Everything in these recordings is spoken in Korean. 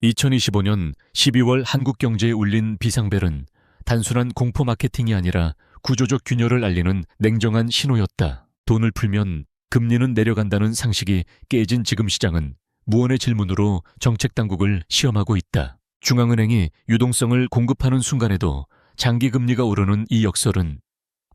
2025년 12월 한국 경제에 울린 비상벨은 단순한 공포 마케팅이 아니라 구조적 균열을 알리는 냉정한 신호였다. 돈을 풀면 금리는 내려간다는 상식이 깨진 지금 시장은 무언의 질문으로 정책 당국을 시험하고 있다. 중앙은행이 유동성을 공급하는 순간에도 장기 금리가 오르는 이 역설은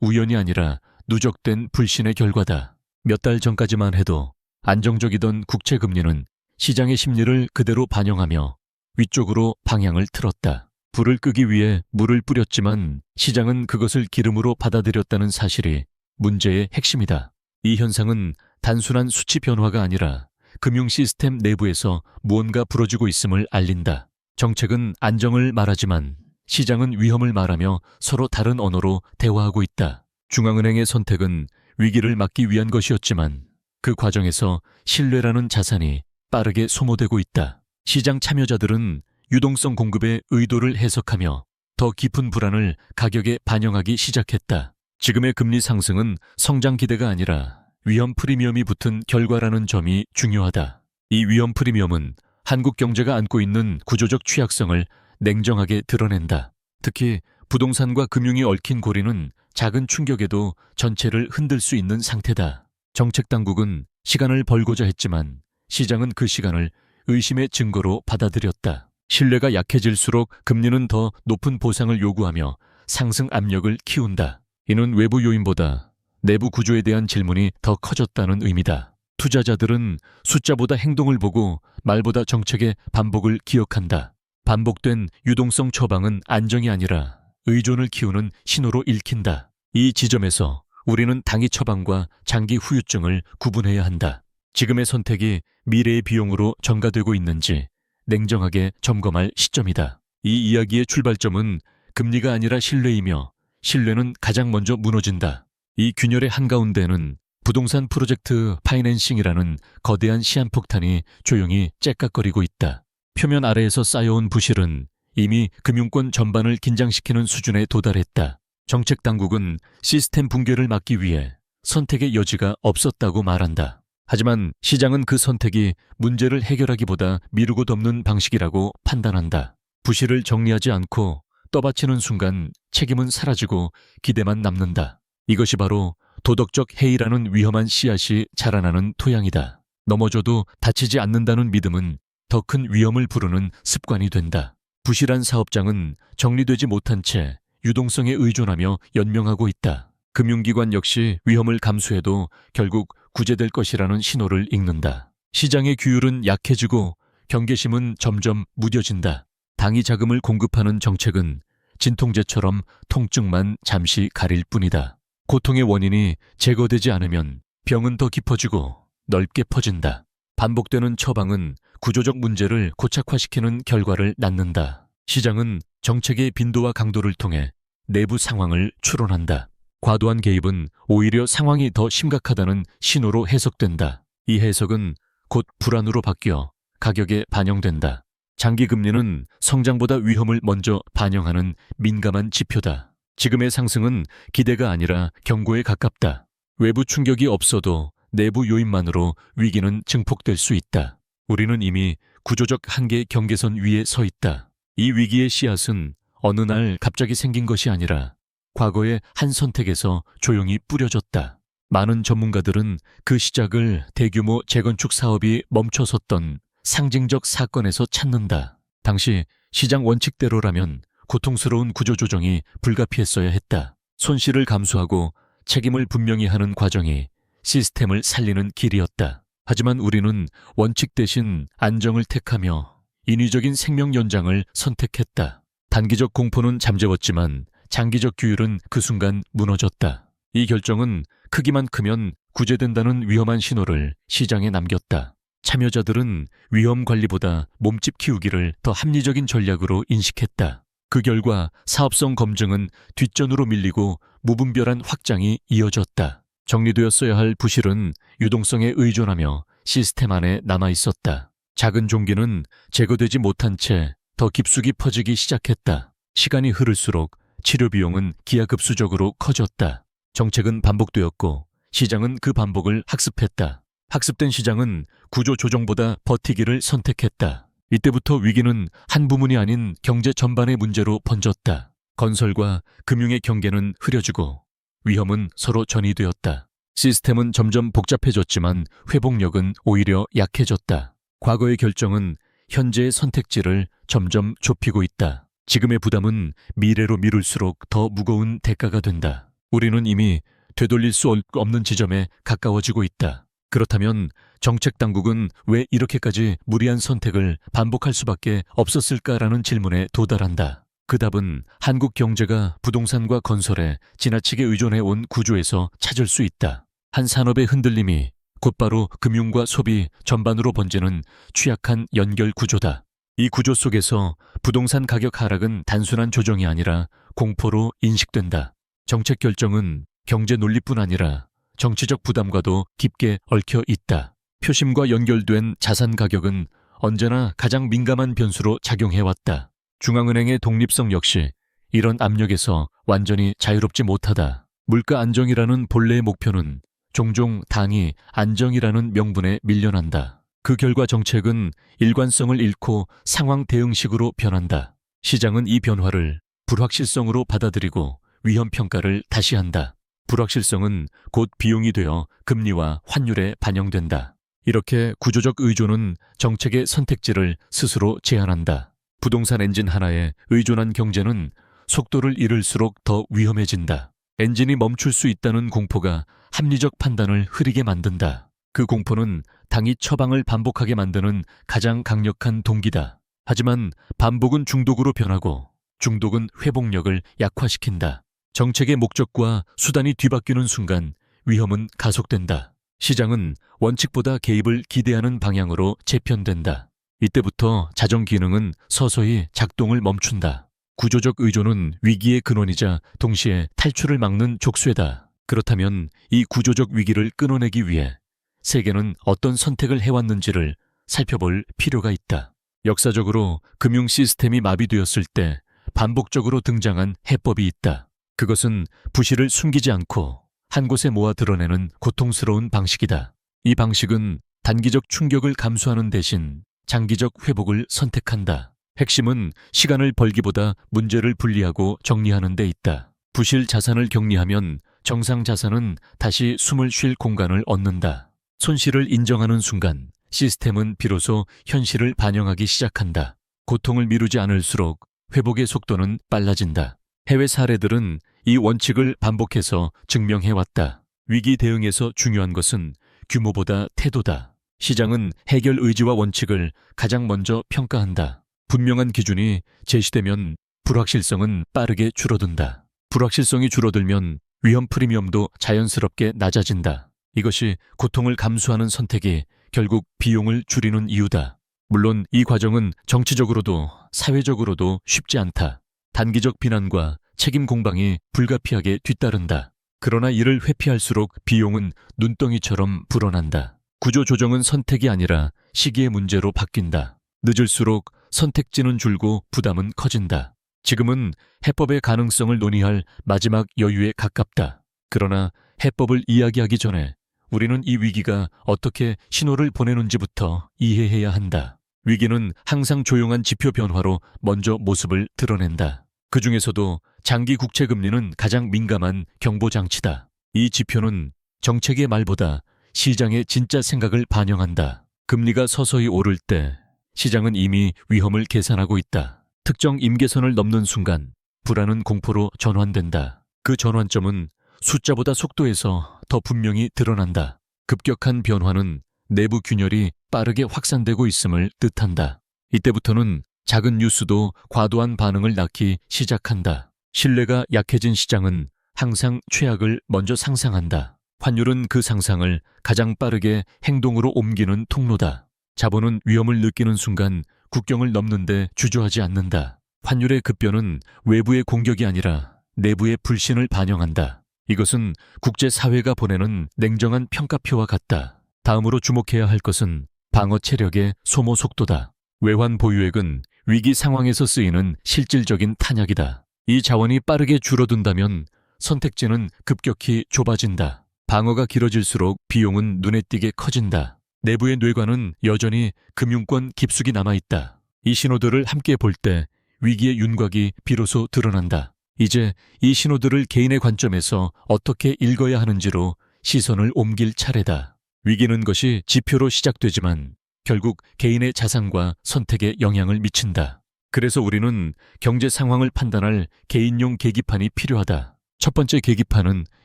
우연이 아니라 누적된 불신의 결과다. 몇 달 전까지만 해도 안정적이던 국채 금리는 시장의 심리를 그대로 반영하며 위쪽으로 방향을 틀었다. 불을 끄기 위해 물을 뿌렸지만 시장은 그것을 기름으로 받아들였다는 사실이 문제의 핵심이다. 이 현상은 단순한 수치 변화가 아니라 금융 시스템 내부에서 무언가 부러지고 있음을 알린다. 정책은 안정을 말하지만 시장은 위험을 말하며 서로 다른 언어로 대화하고 있다. 중앙은행의 선택은 위기를 막기 위한 것이었지만 그 과정에서 신뢰라는 자산이 빠르게 소모되고 있다. 시장 참여자들은 유동성 공급의 의도를 해석하며 더 깊은 불안을 가격에 반영하기 시작했다. 지금의 금리 상승은 성장 기대가 아니라 위험 프리미엄이 붙은 결과라는 점이 중요하다. 이 위험 프리미엄은 한국 경제가 안고 있는 구조적 취약성을 냉정하게 드러낸다. 특히 부동산과 금융이 얽힌 고리는 작은 충격에도 전체를 흔들 수 있는 상태다. 정책 당국은 시간을 벌고자 했지만 시장은 그 시간을 의심의 증거로 받아들였다. 신뢰가 약해질수록 금리는 더 높은 보상을 요구하며 상승 압력을 키운다. 이는 외부 요인보다 내부 구조에 대한 질문이 더 커졌다는 의미다. 투자자들은 숫자보다 행동을 보고 말보다 정책의 반복을 기억한다. 반복된 유동성 처방은 안정이 아니라 의존을 키우는 신호로 읽힌다. 이 지점에서 우리는 단기 처방과 장기 후유증을 구분해야 한다. 지금의 선택이 미래의 비용으로 전가되고 있는지 냉정하게 점검할 시점이다. 이 이야기의 출발점은 금리가 아니라 신뢰이며 신뢰는 가장 먼저 무너진다. 이 균열의 한가운데는 부동산 프로젝트 파이낸싱이라는 거대한 시한폭탄이 조용히 째깍거리고 있다. 표면 아래에서 쌓여온 부실은 이미 금융권 전반을 긴장시키는 수준에 도달했다. 정책 당국은 시스템 붕괴를 막기 위해 선택의 여지가 없었다고 말한다. 하지만 시장은 그 선택이 문제를 해결하기보다 미루고 덮는 방식이라고 판단한다. 부실을 정리하지 않고 떠받치는 순간 책임은 사라지고 기대만 남는다. 이것이 바로 도덕적 해이라는 위험한 씨앗이 자라나는 토양이다. 넘어져도 다치지 않는다는 믿음은 더 큰 위험을 부르는 습관이 된다. 부실한 사업장은 정리되지 못한 채 유동성에 의존하며 연명하고 있다. 금융기관 역시 위험을 감수해도 결국 구제될 것이라는 신호를 읽는다. 시장의 규율은 약해지고 경계심은 점점 무뎌진다. 당위 자금을 공급하는 정책은 진통제처럼 통증만 잠시 가릴 뿐이다. 고통의 원인이 제거되지 않으면 병은 더 깊어지고 넓게 퍼진다. 반복되는 처방은 구조적 문제를 고착화시키는 결과를 낳는다. 시장은 정책의 빈도와 강도를 통해 내부 상황을 추론한다. 과도한 개입은 오히려 상황이 더 심각하다는 신호로 해석된다. 이 해석은 곧 불안으로 바뀌어 가격에 반영된다. 장기 금리는 성장보다 위험을 먼저 반영하는 민감한 지표다. 지금의 상승은 기대가 아니라 경고에 가깝다. 외부 충격이 없어도 내부 요인만으로 위기는 증폭될 수 있다. 우리는 이미 구조적 한계 경계선 위에 서 있다. 이 위기의 씨앗은 어느 날 갑자기 생긴 것이 아니라 과거의 한 선택에서 조용히 뿌려졌다. 많은 전문가들은 그 시작을 대규모 재건축 사업이 멈춰섰던 상징적 사건에서 찾는다. 당시 시장 원칙대로라면 고통스러운 구조조정이 불가피했어야 했다. 손실을 감수하고 책임을 분명히 하는 과정이 시스템을 살리는 길이었다. 하지만 우리는 원칙 대신 안정을 택하며 인위적인 생명 연장을 선택했다. 단기적 공포는 잠재웠지만 장기적 규율은 그 순간 무너졌다. 이 결정은 크기만 크면 구제된다는 위험한 신호를 시장에 남겼다. 참여자들은 위험 관리보다 몸집 키우기를 더 합리적인 전략으로 인식했다. 그 결과 사업성 검증은 뒷전으로 밀리고 무분별한 확장이 이어졌다. 정리되었어야 할 부실은 유동성에 의존하며 시스템 안에 남아있었다. 작은 종기는 제거되지 못한 채 더 깊숙이 퍼지기 시작했다. 시간이 흐를수록 치료 비용은 기하급수적으로 커졌다. 정책은 반복되었고 시장은 그 반복을 학습했다. 학습된 시장은 구조 조정보다 버티기를 선택했다. 이때부터 위기는 한 부문이 아닌 경제 전반의 문제로 번졌다. 건설과 금융의 경계는 흐려지고 위험은 서로 전이되었다. 시스템은 점점 복잡해졌지만 회복력은 오히려 약해졌다. 과거의 결정은 현재의 선택지를 점점 좁히고 있다. 지금의 부담은 미래로 미룰수록 더 무거운 대가가 된다. 우리는 이미 되돌릴 수 없는 지점에 가까워지고 있다. 그렇다면 정책 당국은 왜 이렇게까지 무리한 선택을 반복할 수밖에 없었을까라는 질문에 도달한다. 그 답은 한국 경제가 부동산과 건설에 지나치게 의존해온 구조에서 찾을 수 있다. 한 산업의 흔들림이 곧바로 금융과 소비 전반으로 번지는 취약한 연결 구조다. 이 구조 속에서 부동산 가격 하락은 단순한 조정이 아니라 공포로 인식된다. 정책 결정은 경제 논리뿐 아니라 정치적 부담과도 깊게 얽혀 있다. 표심과 연결된 자산 가격은 언제나 가장 민감한 변수로 작용해왔다. 중앙은행의 독립성 역시 이런 압력에서 완전히 자유롭지 못하다. 물가 안정이라는 본래의 목표는 종종 단위 안정이라는 명분에 밀려난다. 그 결과 정책은 일관성을 잃고 상황 대응식으로 변한다. 시장은 이 변화를 불확실성으로 받아들이고 위험 평가를 다시 한다. 불확실성은 곧 비용이 되어 금리와 환율에 반영된다. 이렇게 구조적 의존은 정책의 선택지를 스스로 제한한다. 부동산 엔진 하나에 의존한 경제는 속도를 잃을수록 더 위험해진다. 엔진이 멈출 수 있다는 공포가 합리적 판단을 흐리게 만든다. 그 공포는 당이 처방을 반복하게 만드는 가장 강력한 동기다. 하지만 반복은 중독으로 변하고 중독은 회복력을 약화시킨다. 정책의 목적과 수단이 뒤바뀌는 순간 위험은 가속된다. 시장은 원칙보다 개입을 기대하는 방향으로 재편된다. 이때부터 자정 기능은 서서히 작동을 멈춘다. 구조적 의존은 위기의 근원이자 동시에 탈출을 막는 족쇄다. 그렇다면 이 구조적 위기를 끊어내기 위해 세계는 어떤 선택을 해왔는지를 살펴볼 필요가 있다. 역사적으로 금융 시스템이 마비되었을 때 반복적으로 등장한 해법이 있다. 그것은 부실을 숨기지 않고 한 곳에 모아 드러내는 고통스러운 방식이다. 이 방식은 단기적 충격을 감수하는 대신 장기적 회복을 선택한다. 핵심은 시간을 벌기보다 문제를 분리하고 정리하는 데 있다. 부실 자산을 격리하면 정상 자산은 다시 숨을 쉴 공간을 얻는다. 손실을 인정하는 순간 시스템은 비로소 현실을 반영하기 시작한다. 고통을 미루지 않을수록 회복의 속도는 빨라진다. 해외 사례들은 이 원칙을 반복해서 증명해왔다. 위기 대응에서 중요한 것은 규모보다 태도다. 시장은 해결 의지와 원칙을 가장 먼저 평가한다. 분명한 기준이 제시되면 불확실성은 빠르게 줄어든다. 불확실성이 줄어들면 위험 프리미엄도 자연스럽게 낮아진다. 이것이 고통을 감수하는 선택이 결국 비용을 줄이는 이유다. 물론 이 과정은 정치적으로도 사회적으로도 쉽지 않다. 단기적 비난과 책임 공방이 불가피하게 뒤따른다. 그러나 이를 회피할수록 비용은 눈덩이처럼 불어난다. 구조 조정은 선택이 아니라 시기의 문제로 바뀐다. 늦을수록 선택지는 줄고 부담은 커진다. 지금은 해법의 가능성을 논의할 마지막 여유에 가깝다. 그러나 해법을 이야기하기 전에 우리는 이 위기가 어떻게 신호를 보내는지부터 이해해야 한다. 위기는 항상 조용한 지표 변화로 먼저 모습을 드러낸다. 그 중에서도 장기 국채 금리는 가장 민감한 경보장치다. 이 지표는 정책의 말보다 시장의 진짜 생각을 반영한다. 금리가 서서히 오를 때 시장은 이미 위험을 계산하고 있다. 특정 임계선을 넘는 순간 불안은 공포로 전환된다. 그 전환점은 숫자보다 속도에서 더 분명히 드러난다. 급격한 변화는 내부 균열이 빠르게 확산되고 있음을 뜻한다. 이때부터는 작은 뉴스도 과도한 반응을 낳기 시작한다. 신뢰가 약해진 시장은 항상 최악을 먼저 상상한다. 환율은 그 상상을 가장 빠르게 행동으로 옮기는 통로다. 자본은 위험을 느끼는 순간 국경을 넘는데 주저하지 않는다. 환율의 급변은 외부의 공격이 아니라 내부의 불신을 반영한다. 이것은 국제사회가 보내는 냉정한 평가표와 같다. 다음으로 주목해야 할 것은 방어 체력의 소모 속도다. 외환 보유액은 위기 상황에서 쓰이는 실질적인 탄약이다. 이 자원이 빠르게 줄어든다면 선택지는 급격히 좁아진다. 방어가 길어질수록 비용은 눈에 띄게 커진다. 내부의 뇌관은 여전히 금융권 깊숙이 남아있다. 이 신호들을 함께 볼 때 위기의 윤곽이 비로소 드러난다. 이제 이 신호들을 개인의 관점에서 어떻게 읽어야 하는지로 시선을 옮길 차례다. 위기는 것이 지표로 시작되지만 결국 개인의 자산과 선택에 영향을 미친다. 그래서 우리는 경제 상황을 판단할 개인용 계기판이 필요하다. 첫 번째 계기판은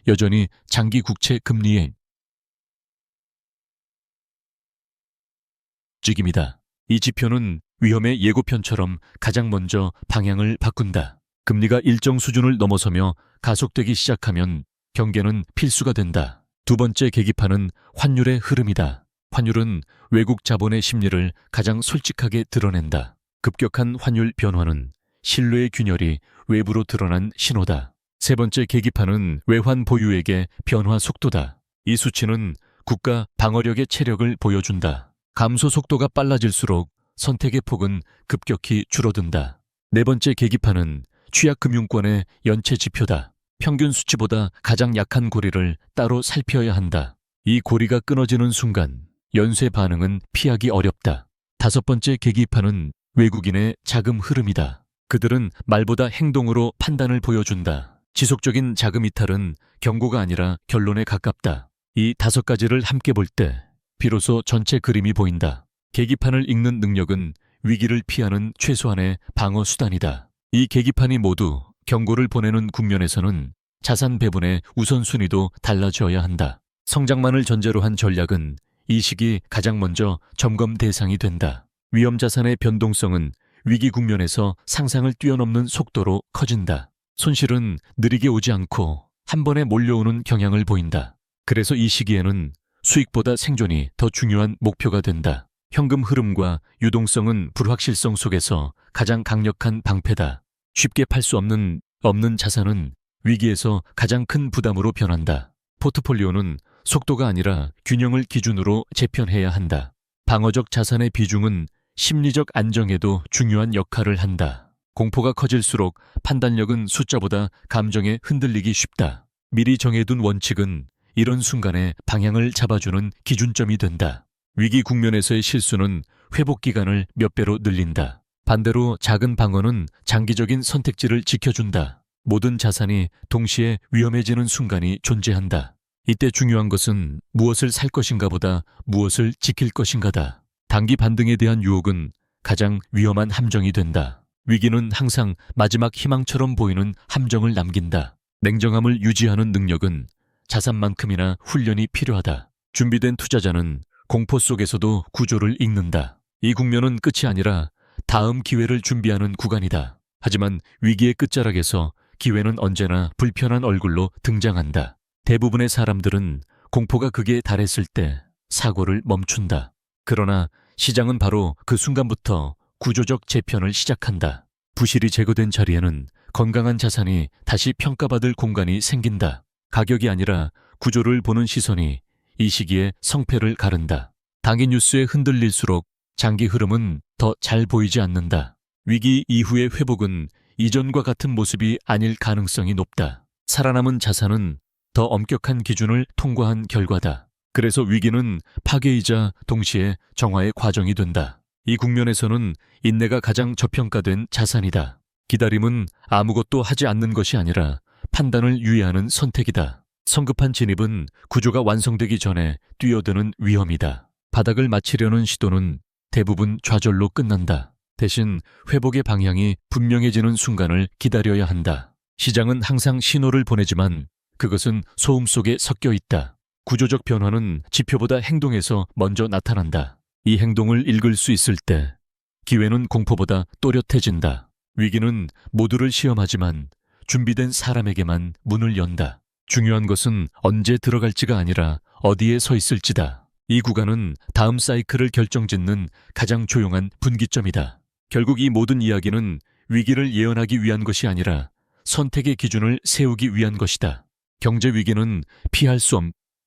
여전히 장기 국채 금리의 움직임이다. 이 지표는 위험의 예고편처럼 가장 먼저 방향을 바꾼다. 금리가 일정 수준을 넘어서며 가속되기 시작하면 경계는 필수가 된다. 두 번째 계기판은 환율의 흐름이다. 환율은 외국 자본의 심리를 가장 솔직하게 드러낸다. 급격한 환율 변화는 신뢰의 균열이 외부로 드러난 신호다. 세 번째 계기판은 외환 보유액의 변화 속도다. 이 수치는 국가 방어력의 체력을 보여준다. 감소 속도가 빨라질수록 선택의 폭은 급격히 줄어든다. 네 번째 계기판은 취약금융권의 연체 지표다. 평균 수치보다 가장 약한 고리를 따로 살펴야 한다. 이 고리가 끊어지는 순간 연쇄 반응은 피하기 어렵다. 다섯 번째 계기판은 외국인의 자금 흐름이다. 그들은 말보다 행동으로 판단을 보여준다. 지속적인 자금 이탈은 경고가 아니라 결론에 가깝다. 이 다섯 가지를 함께 볼 때 비로소 전체 그림이 보인다. 계기판을 읽는 능력은 위기를 피하는 최소한의 방어 수단이다. 이 계기판이 모두 경고를 보내는 국면에서는 자산 배분의 우선순위도 달라져야 한다. 성장만을 전제로 한 전략은 이 시기 가장 먼저 점검 대상이 된다. 위험 자산의 변동성은 위기 국면에서 상상을 뛰어넘는 속도로 커진다. 손실은 느리게 오지 않고 한 번에 몰려오는 경향을 보인다. 그래서 이 시기에는 수익보다 생존이 더 중요한 목표가 된다. 현금 흐름과 유동성은 불확실성 속에서 가장 강력한 방패다. 쉽게 팔 수 없는 자산은 위기에서 가장 큰 부담으로 변한다. 포트폴리오는 속도가 아니라 균형을 기준으로 재편해야 한다. 방어적 자산의 비중은 심리적 안정에도 중요한 역할을 한다. 공포가 커질수록 판단력은 숫자보다 감정에 흔들리기 쉽다. 미리 정해둔 원칙은 이런 순간에 방향을 잡아주는 기준점이 된다. 위기 국면에서의 실수는 회복 기간을 몇 배로 늘린다. 반대로 작은 방어는 장기적인 선택지를 지켜준다. 모든 자산이 동시에 위험해지는 순간이 존재한다. 이때 중요한 것은 무엇을 살 것인가 보다 무엇을 지킬 것인가다. 단기 반등에 대한 유혹은 가장 위험한 함정이 된다. 위기는 항상 마지막 희망처럼 보이는 함정을 남긴다. 냉정함을 유지하는 능력은 자산만큼이나 훈련이 필요하다. 준비된 투자자는 공포 속에서도 구조를 읽는다. 이 국면은 끝이 아니라 다음 기회를 준비하는 구간이다. 하지만 위기의 끝자락에서 기회는 언제나 불편한 얼굴로 등장한다. 대부분의 사람들은 공포가 극에 달했을 때 사고를 멈춘다. 그러나 시장은 바로 그 순간부터 구조적 재편을 시작한다. 부실이 제거된 자리에는 건강한 자산이 다시 평가받을 공간이 생긴다. 가격이 아니라 구조를 보는 시선이 이 시기에 성패를 가른다. 단기 뉴스에 흔들릴수록 장기 흐름은 더 잘 보이지 않는다. 위기 이후의 회복은 이전과 같은 모습이 아닐 가능성이 높다. 살아남은 자산은 더 엄격한 기준을 통과한 결과다. 그래서 위기는 파괴이자 동시에 정화의 과정이 된다. 이 국면에서는 인내가 가장 저평가된 자산이다. 기다림은 아무것도 하지 않는 것이 아니라 판단을 유예하는 선택이다. 성급한 진입은 구조가 완성되기 전에 뛰어드는 위험이다. 바닥을 맞추려는 시도는 대부분 좌절로 끝난다. 대신 회복의 방향이 분명해지는 순간을 기다려야 한다. 시장은 항상 신호를 보내지만 그것은 소음 속에 섞여 있다. 구조적 변화는 지표보다 행동에서 먼저 나타난다. 이 행동을 읽을 수 있을 때 기회는 공포보다 또렷해진다. 위기는 모두를 시험하지만 준비된 사람에게만 문을 연다. 중요한 것은 언제 들어갈지가 아니라 어디에 서 있을지다. 이 구간은 다음 사이클을 결정짓는 가장 조용한 분기점이다. 결국 이 모든 이야기는 위기를 예언하기 위한 것이 아니라 선택의 기준을 세우기 위한 것이다. 경제 위기는 피할 수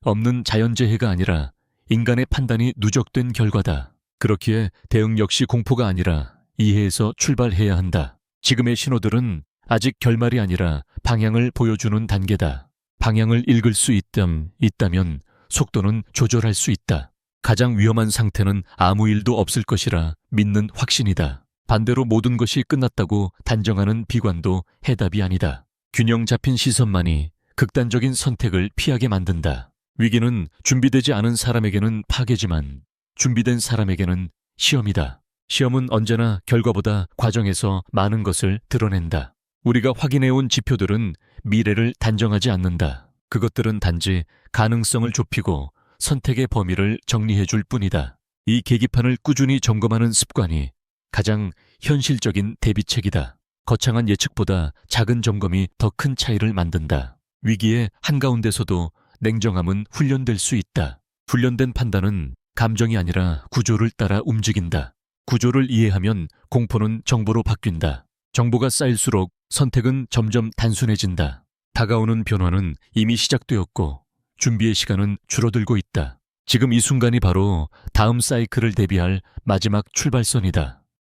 없는 자연재해가 아니라 인간의 판단이 누적된 결과다. 그렇기에 대응 역시 공포가 아니라 이해에서 출발해야 한다. 지금의 신호들은 아직 결말이 아니라 방향을 보여주는 단계다. 방향을 읽을 수 있다면 속도는 조절할 수 있다. 가장 위험한 상태는 아무 일도 없을 것이라 믿는 확신이다. 반대로 모든 것이 끝났다고 단정하는 비관도 해답이 아니다. 균형 잡힌 시선만이 극단적인 선택을 피하게 만든다. 위기는 준비되지 않은 사람에게는 파괴지만 준비된 사람에게는 시험이다. 시험은 언제나 결과보다 과정에서 많은 것을 드러낸다. 우리가 확인해온 지표들은 미래를 단정하지 않는다. 그것들은 단지 가능성을 좁히고 선택의 범위를 정리해줄 뿐이다. 이 계기판을 꾸준히 점검하는 습관이 가장 현실적인 대비책이다. 거창한 예측보다 작은 점검이 더 큰 차이를 만든다. 위기의 한가운데서도 냉정함은 훈련될 수 있다. 훈련된 판단은 감정이 아니라 구조를 따라 움직인다. 구조를 이해하면 공포는 정보로 바뀐다. 정보가 쌓일수록 선택은 점점 단순해진다. 다가오는 변화는 이미 시작되었고 준비의 시간은 줄어들고 있다. 지금 이 순간이 바로 다음 사이클을 대비할 마지막 출발선이다.